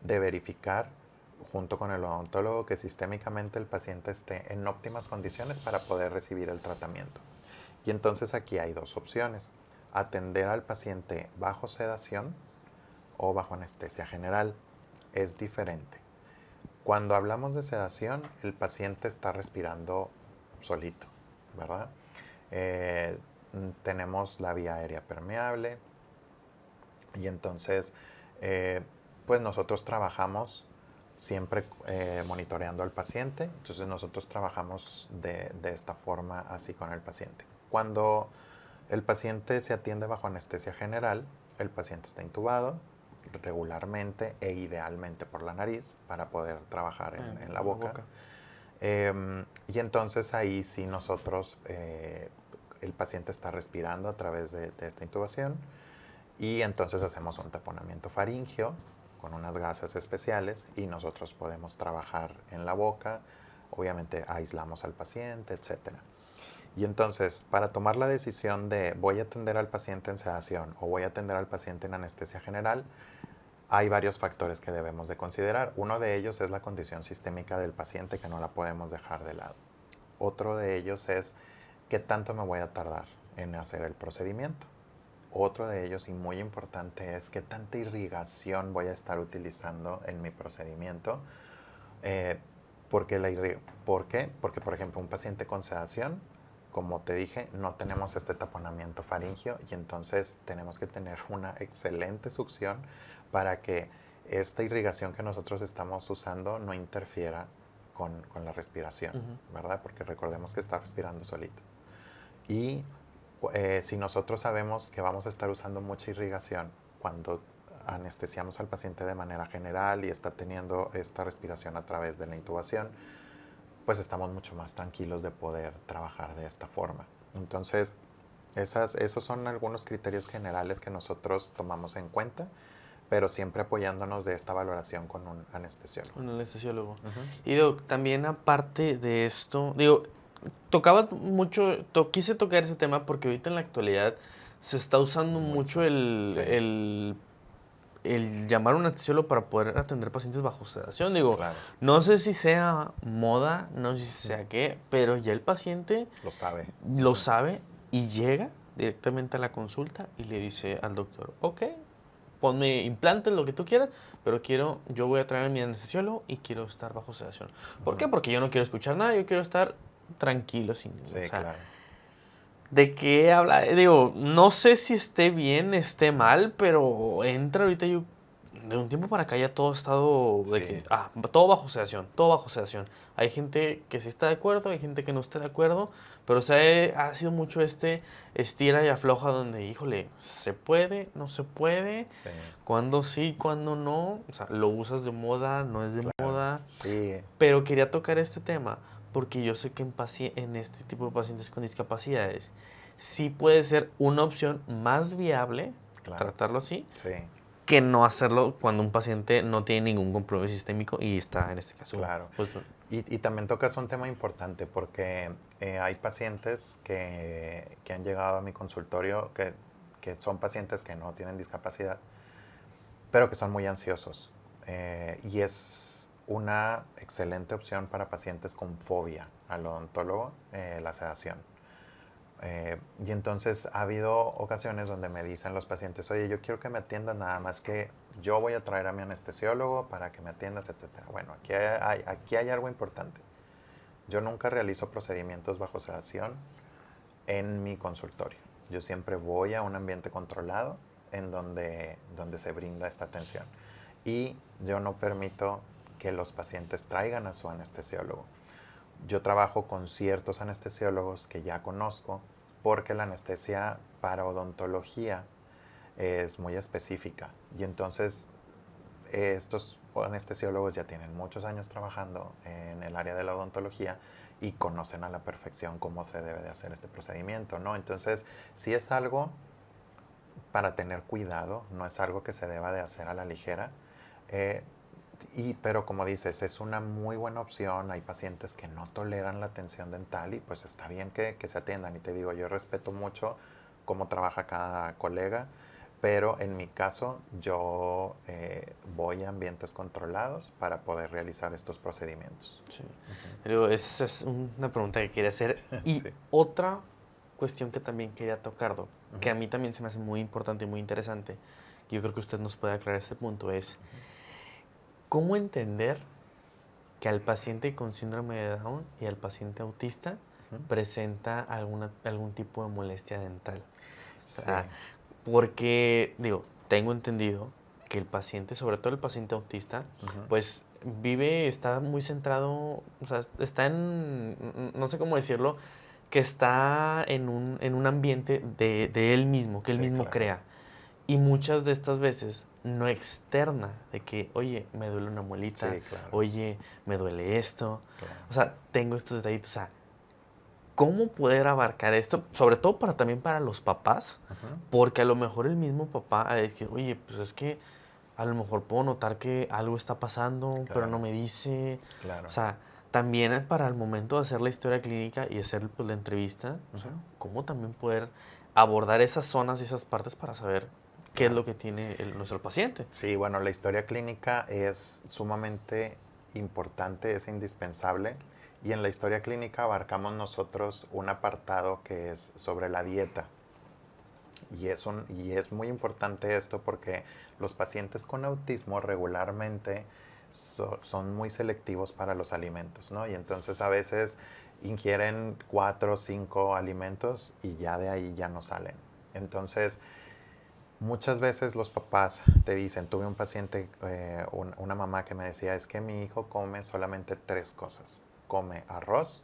Speaker 2: de verificar junto con el odontólogo que sistémicamente el paciente esté en óptimas condiciones para poder recibir el tratamiento. Y entonces aquí hay dos opciones: atender al paciente bajo sedación o bajo anestesia general. Es diferente. Cuando hablamos de sedación, el paciente está respirando solito, ¿verdad? Tenemos la vía aérea permeable y entonces pues nosotros trabajamos siempre monitoreando al paciente. Entonces nosotros trabajamos de esta forma así con el paciente. Cuando el paciente se atiende bajo anestesia general, el paciente está intubado regularmente e idealmente por la nariz para poder trabajar en la boca. Y entonces ahí sí nosotros, el paciente está respirando a través de esta intubación y entonces hacemos un taponamiento faríngeo con unas gasas especiales y nosotros podemos trabajar en la boca, obviamente aislamos al paciente, etc. Y entonces, para tomar la decisión de voy a atender al paciente en sedación o voy a atender al paciente en anestesia general, hay varios factores que debemos de considerar. Uno de ellos es la condición sistémica del paciente, que no la podemos dejar de lado. Otro de ellos es qué tanto me voy a tardar en hacer el procedimiento. Otro de ellos, y muy importante, es qué tanta irrigación voy a estar utilizando en mi procedimiento. ¿Por qué? Porque, por ejemplo, un paciente con sedación, como te dije, no tenemos este taponamiento faríngeo y entonces tenemos que tener una excelente succión para que esta irrigación que nosotros estamos usando no interfiera con la respiración, ¿verdad? Porque recordemos que está respirando solito. Y si nosotros sabemos que vamos a estar usando mucha irrigación cuando anestesiamos al paciente de manera general y está teniendo esta respiración a través de la intubación, pues estamos mucho más tranquilos de poder trabajar de esta forma. Entonces, esos son algunos criterios generales que nosotros tomamos en cuenta, pero siempre apoyándonos de esta valoración con un anestesiólogo.
Speaker 1: Un anestesiólogo. Y Doc, también aparte de esto, digo, tocaba mucho, quise tocar ese tema porque ahorita en la actualidad se está usando mucho el llamar a un anestesiólogo para poder atender pacientes bajo sedación. Digo,
Speaker 2: Claro.
Speaker 1: no sé si sea moda, no sé si sea qué, pero ya el paciente
Speaker 2: lo
Speaker 1: sabe y llega directamente a la consulta y le dice al doctor, ok, ponme implantes, lo que tú quieras, pero yo voy a traer a mi anestesiólogo y quiero estar bajo sedación. ¿Por qué? Porque yo no quiero escuchar nada, yo quiero estar tranquilo.
Speaker 2: Sí, claro.
Speaker 1: ¿De qué habla? Digo, no sé si esté bien, esté mal, pero entra ahorita de un tiempo para acá ya todo ha estado de que, todo bajo sedación, todo bajo sedación. Hay gente que sí está de acuerdo, hay gente que no está de acuerdo, pero ha sido mucho estira y afloja donde, híjole, ¿se puede? ¿No se puede?
Speaker 2: Sí.
Speaker 1: ¿Cuándo sí? ¿Cuándo no? O sea, ¿lo usas de moda? ¿No es de moda?
Speaker 2: Sí.
Speaker 1: Pero quería tocar este tema porque yo sé que en este tipo de pacientes con discapacidades sí puede ser una opción más viable, tratarlo así, que no hacerlo cuando un paciente no tiene ningún compromiso sistémico y está en este caso.
Speaker 2: Claro. Y también tocas un tema importante porque hay pacientes que han llegado a mi consultorio que son pacientes que no tienen discapacidad, pero que son muy ansiosos. Y es una excelente opción para pacientes con fobia al odontólogo, la sedación. Y entonces ha habido ocasiones donde me dicen los pacientes, oye, yo quiero que me atiendas, nada más que yo voy a traer a mi anestesiólogo para que me atiendas, etc. Bueno, aquí hay algo importante. Yo nunca realizo procedimientos bajo sedación en mi consultorio. Yo siempre voy a un ambiente controlado en donde se brinda esta atención. Y yo no permito que los pacientes traigan a su anestesiólogo. Yo trabajo con ciertos anestesiólogos que ya conozco porque la anestesia para odontología es muy específica. Y entonces estos anestesiólogos ya tienen muchos años trabajando en el área de la odontología y conocen a la perfección cómo se debe de hacer este procedimiento, ¿no? Entonces, sí es algo para tener cuidado, no es algo que se deba de hacer a la ligera. eh, pero como dices, es una muy buena opción. Hay pacientes que no toleran la atención dental y pues está bien que se atiendan. Y te digo, yo respeto mucho cómo trabaja cada colega, pero en mi caso yo voy a ambientes controlados para poder realizar estos procedimientos.
Speaker 1: Sí. Pero esa es una pregunta que quería hacer. Y
Speaker 2: Sí.
Speaker 1: otra cuestión que también quería tocar, Doc, que a
Speaker 2: Ujú.
Speaker 1: mí también se me hace muy importante y muy interesante, que yo creo que usted nos puede aclarar este punto, es cómo entender que al paciente con síndrome de Down y al paciente autista
Speaker 2: Ujú.
Speaker 1: presenta algún tipo de molestia dental. O
Speaker 2: Sí.
Speaker 1: sea, porque, digo, tengo entendido que el paciente, sobre todo el paciente autista,
Speaker 2: Ujú.
Speaker 1: pues está muy centrado, o sea, está no sé cómo decirlo, que está en un ambiente de él mismo, que él
Speaker 2: Sí,
Speaker 1: mismo
Speaker 2: claro.
Speaker 1: crea. Y muchas de estas veces no externa de que, oye, me duele una muelita,
Speaker 2: Sí, claro.
Speaker 1: oye, me duele esto.
Speaker 2: Claro.
Speaker 1: O sea, tengo estos detallitos. O sea, ¿cómo poder abarcar esto? Sobre todo también para los papás,
Speaker 2: Ujú.
Speaker 1: porque a lo mejor el mismo papá ha de decir, oye, pues es que a lo mejor puedo notar que algo está pasando, pero no
Speaker 2: Claro.
Speaker 1: me dice. O
Speaker 2: Claro.
Speaker 1: sea, también para el momento de hacer la historia clínica y hacer pues, la entrevista, o sea,
Speaker 2: Ujú.
Speaker 1: cómo también poder abordar esas zonas y esas partes para saber qué es
Speaker 2: Claro.
Speaker 1: lo que tiene nuestro paciente.
Speaker 2: Sí, bueno, la historia clínica es sumamente importante, es indispensable. Y en la historia clínica abarcamos nosotros un apartado que es sobre la dieta. Y es muy importante esto porque los pacientes con autismo regularmente son muy selectivos para los alimentos, ¿no? Y entonces a veces ingieren 4 o 5 alimentos y ya de ahí ya no salen. Entonces, muchas veces los papás te dicen, tuve un paciente, una mamá que me decía, es que mi hijo come solamente 3 cosas. Come arroz,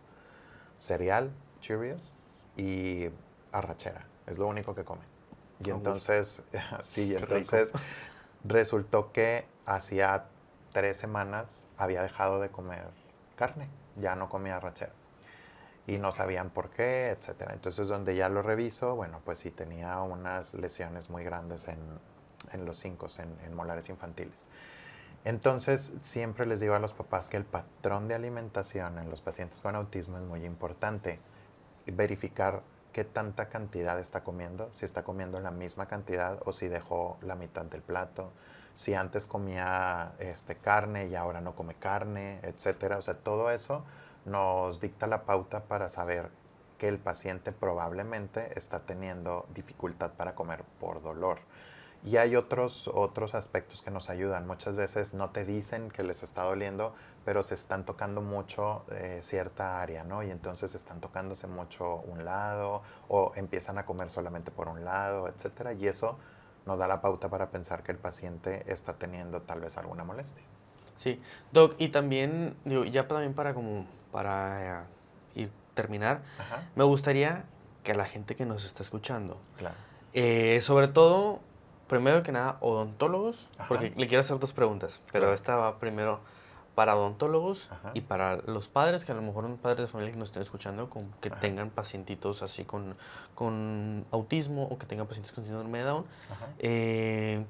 Speaker 2: cereal, Cheerios y arrachera. Es lo único que come. Y
Speaker 1: Uy,
Speaker 2: entonces, sí,
Speaker 1: qué rico.
Speaker 2: entonces resultó que hacía 3 semanas había dejado de comer carne, ya no comía arrachera. Y no sabían por qué, etcétera. Entonces, donde ya lo reviso, bueno, pues sí tenía unas lesiones muy grandes en los incos, en molares infantiles. Entonces, siempre les digo a los papás que el patrón de alimentación en los pacientes con autismo es muy importante. Verificar qué tanta cantidad está comiendo, si está comiendo la misma cantidad o si dejó la mitad del plato, si antes comía carne y ahora no come carne, etcétera. O sea, todo eso nos dicta la pauta para saber que el paciente probablemente está teniendo dificultad para comer por dolor. Y hay otros aspectos que nos ayudan. Muchas veces no te dicen que les está doliendo, pero se están tocando mucho cierta área, ¿no? Y entonces están tocándose mucho un lado o empiezan a comer solamente por un lado, etcétera. Y eso nos da la pauta para pensar que el paciente está teniendo tal vez alguna molestia.
Speaker 1: Sí, Doc, y también, digo, ya también para ir terminar,
Speaker 2: Ajá,
Speaker 1: me gustaría que a la gente que nos está escuchando,
Speaker 2: claro.
Speaker 1: sobre todo, primero que nada, odontólogos,
Speaker 2: Ajá,
Speaker 1: porque le quiero hacer dos preguntas, pero
Speaker 2: claro.
Speaker 1: esta va primero para odontólogos
Speaker 2: Ajá,
Speaker 1: y para los padres, que a lo mejor son padres de familia que nos estén escuchando, que
Speaker 2: ajá,
Speaker 1: tengan pacientitos así con autismo o que tengan pacientes con síndrome de Down.
Speaker 2: ajá.
Speaker 1: Eh,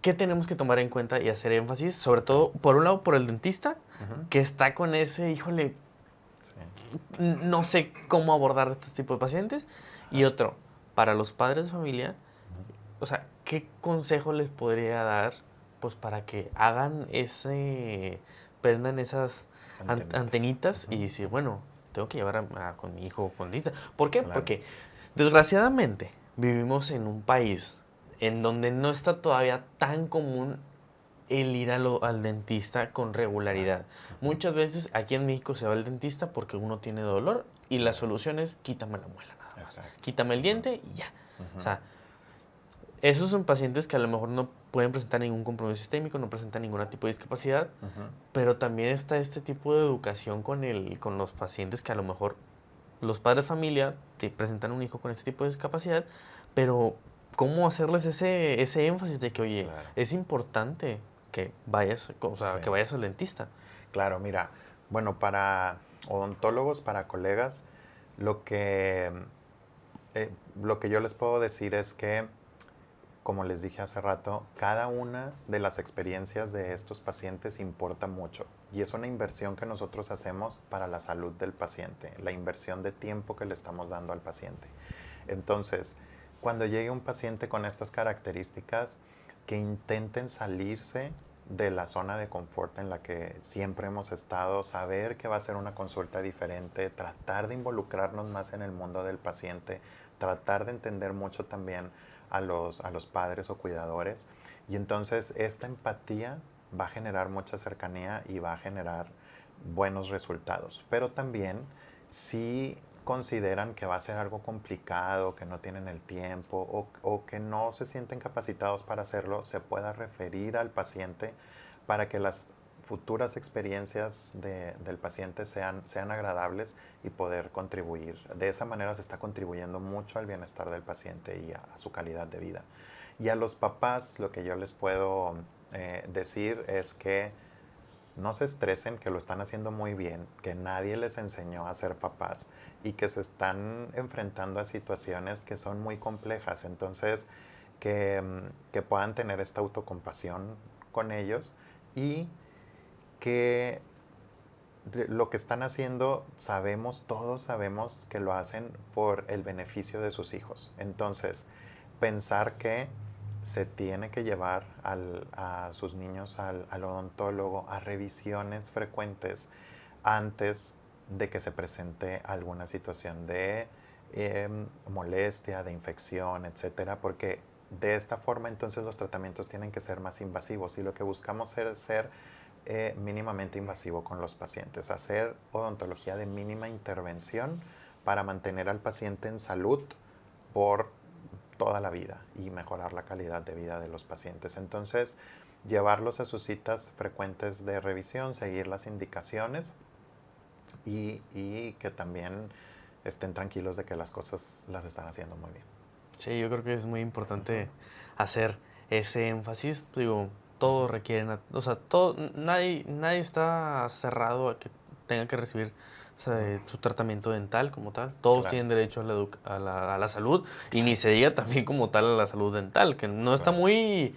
Speaker 1: ¿Qué tenemos que tomar en cuenta y hacer énfasis? Sobre
Speaker 2: Ok.
Speaker 1: todo, por un lado, por el dentista,
Speaker 2: Ujú.
Speaker 1: que está con ese, híjole,
Speaker 2: Sí.
Speaker 1: no sé cómo abordar este tipo de pacientes. Y
Speaker 2: Ajá.
Speaker 1: otro, para los padres de familia,
Speaker 2: Ujú.
Speaker 1: o sea, ¿qué consejo les podría dar pues para que prendan esas
Speaker 2: Antenitas.
Speaker 1: antenitas y
Speaker 2: Ujú.
Speaker 1: decir, bueno, tengo que llevar con mi hijo con dentista? ¿Por qué?
Speaker 2: Claro.
Speaker 1: Porque desgraciadamente vivimos en un país en donde no está todavía tan común el ir al dentista con
Speaker 2: Claro.
Speaker 1: regularidad.
Speaker 2: Ujú.
Speaker 1: Muchas veces aquí en México se va al dentista porque uno tiene dolor y la
Speaker 2: Claro.
Speaker 1: solución es quítame la muela nada más.
Speaker 2: Exacto.
Speaker 1: Quítame el
Speaker 2: Ujú.
Speaker 1: diente y ya. O
Speaker 2: Ujú.
Speaker 1: sea, esos son pacientes que a lo mejor no pueden presentar ningún compromiso sistémico, no presentan ningún tipo de discapacidad,
Speaker 2: Ujú.
Speaker 1: pero también está este tipo de educación con los pacientes que a lo mejor los padres de familia te presentan un hijo con este tipo de discapacidad, pero cómo hacerles ese énfasis de que, oye,
Speaker 2: Claro.
Speaker 1: es importante que vayas, o sea,
Speaker 2: Sí.
Speaker 1: que vayas al dentista.
Speaker 2: Claro, mira, bueno, para odontólogos, para colegas, lo que, lo que yo les puedo decir es que, como les dije hace rato, cada una de las experiencias de estos pacientes importa mucho y es una inversión que nosotros hacemos para la salud del paciente, la inversión de tiempo que le estamos dando al paciente. Entonces, cuando llegue un paciente con estas características, que intenten salirse de la zona de confort en la que siempre hemos estado, saber que va a ser una consulta diferente, tratar de involucrarnos más en el mundo del paciente, tratar de entender mucho también a los padres o cuidadores. Y entonces esta empatía va a generar mucha cercanía y va a generar buenos resultados. Pero también si consideran que va a ser algo complicado, que no tienen el tiempo o que no se sienten capacitados para hacerlo, se pueda referir al paciente para que las futuras experiencias del paciente sean agradables y poder contribuir. De esa manera se está contribuyendo mucho al bienestar del paciente y a su calidad de vida. Y a los papás lo que yo les puedo decir es que no se estresen, que lo están haciendo muy bien, que nadie les enseñó a ser papás y que se están enfrentando a situaciones que son muy complejas. Entonces, que puedan tener esta autocompasión con ellos y que lo que están haciendo, todos sabemos que lo hacen por el beneficio de sus hijos. Entonces, pensar que se tiene que llevar a sus niños al odontólogo a revisiones frecuentes antes de que se presente alguna situación de molestia, de infección, etcétera, porque de esta forma entonces los tratamientos tienen que ser más invasivos y lo que buscamos es ser mínimamente invasivo con los pacientes, hacer odontología de mínima intervención para mantener al paciente en salud por toda la vida y mejorar la calidad de vida de los pacientes. Entonces, llevarlos a sus citas frecuentes de revisión, seguir las indicaciones y que también estén tranquilos de que las cosas las están haciendo muy bien.
Speaker 1: Sí, yo creo que es muy importante
Speaker 2: Ujú,
Speaker 1: hacer ese énfasis. Digo,
Speaker 2: ujú.
Speaker 1: todos requieren, o sea, todo, nadie está cerrado a que tenga que recibir, o sea,
Speaker 2: Ujú.
Speaker 1: su tratamiento dental como tal. Todos
Speaker 2: Claro,
Speaker 1: tienen derecho a a la salud y ni
Speaker 2: claro,
Speaker 1: se diga también como tal a la salud dental, que
Speaker 2: claro.
Speaker 1: no está muy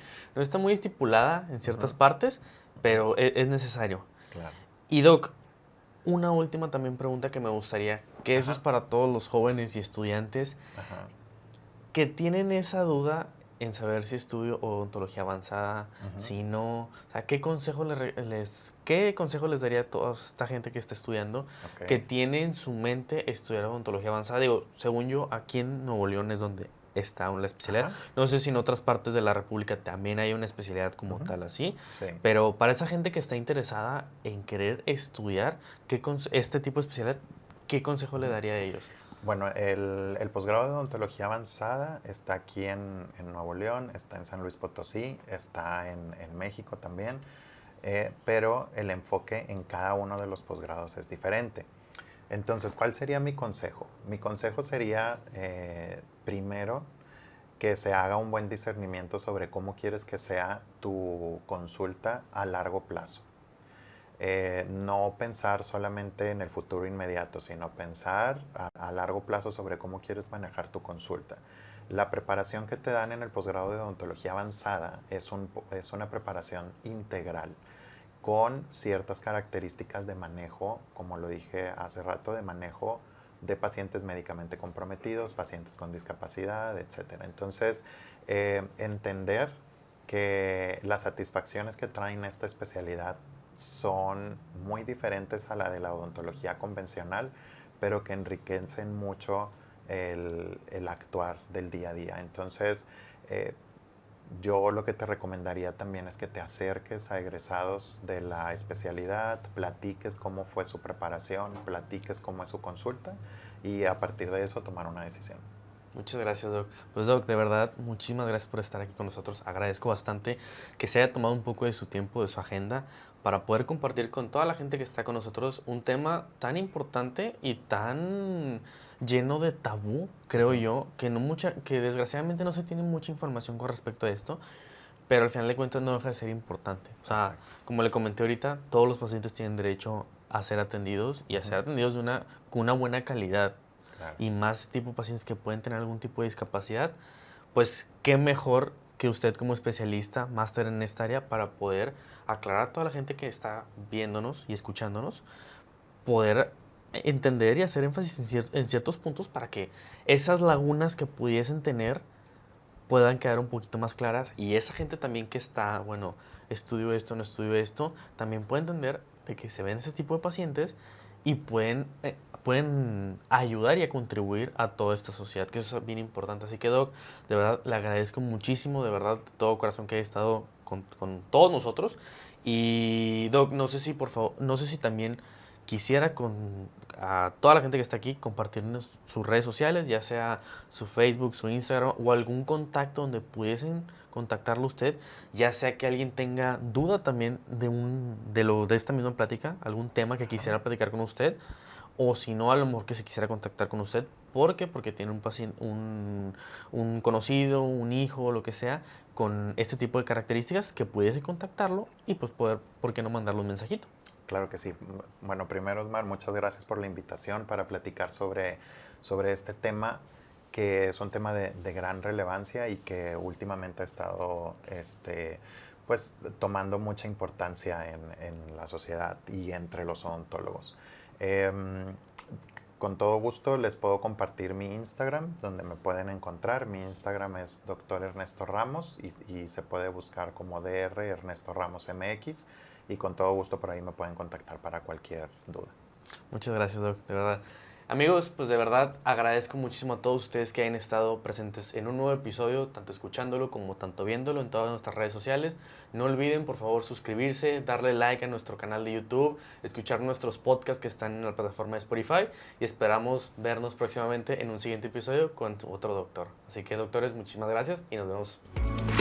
Speaker 1: estipulada en
Speaker 2: Ujú,
Speaker 1: ciertas partes,
Speaker 2: ujú.
Speaker 1: pero es necesario.
Speaker 2: Claro.
Speaker 1: Y Doc, una última también pregunta que me gustaría, que eso es
Speaker 2: Ajá,
Speaker 1: para todos los jóvenes y estudiantes
Speaker 2: ajá.
Speaker 1: que tienen esa duda en saber si estudio odontología avanzada,
Speaker 2: Ujú.
Speaker 1: si no, o sea, qué consejo les daría a toda esta gente que está estudiando, que
Speaker 2: Ok.
Speaker 1: tiene en su mente estudiar odontología avanzada? Digo, según yo, aquí en Nuevo León es donde está aún la especialidad.
Speaker 2: Ajá.
Speaker 1: No sé si en otras partes de la República también hay una especialidad como
Speaker 2: Ujú.
Speaker 1: tal así,
Speaker 2: Sí.
Speaker 1: pero para esa gente que está interesada en querer estudiar este tipo de especialidad, ¿qué consejo le
Speaker 2: Ujú.
Speaker 1: daría a ellos?
Speaker 2: Bueno, el posgrado de odontología avanzada está aquí en Nuevo León, está en San Luis Potosí, está en México también, pero el enfoque en cada uno de los posgrados es diferente. Entonces, ¿cuál sería mi consejo? Mi consejo sería, primero, que se haga un buen discernimiento sobre cómo quieres que sea tu consulta a largo plazo. No pensar solamente en el futuro inmediato, sino pensar a largo plazo sobre cómo quieres manejar tu consulta. La preparación que te dan en el posgrado de odontología avanzada es una preparación integral con ciertas características de manejo, como lo dije hace rato, de manejo de pacientes médicamente comprometidos, pacientes con discapacidad, etc. Entonces, entender que las satisfacciones que traen esta especialidad son muy diferentes a la de la odontología convencional, pero que enriquecen mucho el actuar del día a día. Entonces, yo lo que te recomendaría también es que te acerques a egresados de la especialidad, platiques cómo fue su preparación, platiques cómo es su consulta y a partir de eso tomar una decisión.
Speaker 1: Muchas gracias, Doc. Pues, Doc, de verdad, muchísimas gracias por estar aquí con nosotros. Agradezco bastante que se haya tomado un poco de su tiempo, de su agenda, para poder compartir con toda la gente que está con nosotros un tema tan importante y tan lleno de tabú, creo
Speaker 2: Ujú.
Speaker 1: yo, que desgraciadamente no se tiene mucha información con respecto a esto, pero al final de cuentas no deja de ser importante. O sea,
Speaker 2: Exacto.
Speaker 1: como le comenté ahorita, todos los pacientes tienen derecho a ser atendidos y a ser
Speaker 2: Ujú.
Speaker 1: atendidos con una buena calidad
Speaker 2: Claro.
Speaker 1: y más tipo de pacientes que pueden tener algún tipo de discapacidad, pues qué mejor que usted como especialista, máster en esta área, para poder aclarar a toda la gente que está viéndonos y escuchándonos, poder entender y hacer énfasis en ciertos puntos para que esas lagunas que pudiesen tener puedan quedar un poquito más claras y esa gente también que está, bueno, estudio esto, no estudio esto, también puede entender de que se ven ese tipo de pacientes y pueden ayudar y a contribuir a toda esta sociedad, que eso es bien importante. Así que, Doc, de verdad le agradezco muchísimo, de verdad, de todo corazón que haya estado con todos nosotros. Y, Doc, no sé si, por favor, no sé si también quisiera a toda la gente que está aquí compartirnos sus redes sociales, ya sea su Facebook, su Instagram o algún contacto donde pudiesen contactarlo usted, ya sea que alguien tenga duda también de esta misma plática, algún tema que
Speaker 2: Ajá.
Speaker 1: quisiera platicar con usted, o si no, a lo mejor que se quisiera contactar con usted. ¿Por qué? Porque tiene un paciente, un conocido, un hijo, o lo que sea, con este tipo de características que pudiese contactarlo y pues poder, ¿por qué no mandarle un mensajito?
Speaker 2: Claro que sí. Bueno, primero, Osmar, muchas gracias por la invitación para platicar sobre este tema, que es un tema de gran relevancia y que últimamente ha estado pues, tomando mucha importancia en la sociedad y entre los odontólogos. Em, con todo gusto les puedo compartir mi Instagram, donde me pueden encontrar. Mi Instagram es Dr. Ernesto Ramos y se puede buscar como Dr. Ernesto Ramos MX y con todo gusto por ahí me pueden contactar para cualquier duda.
Speaker 1: Muchas gracias, Doc, de verdad. Amigos, pues de verdad agradezco muchísimo a todos ustedes que hayan estado presentes en un nuevo episodio, tanto escuchándolo como tanto viéndolo en todas nuestras redes sociales. No olviden, por favor, suscribirse, darle like a nuestro canal de YouTube, escuchar nuestros podcasts que están en la plataforma de Spotify y esperamos vernos próximamente en un siguiente episodio con otro doctor. Así que, doctores, muchísimas gracias y nos vemos.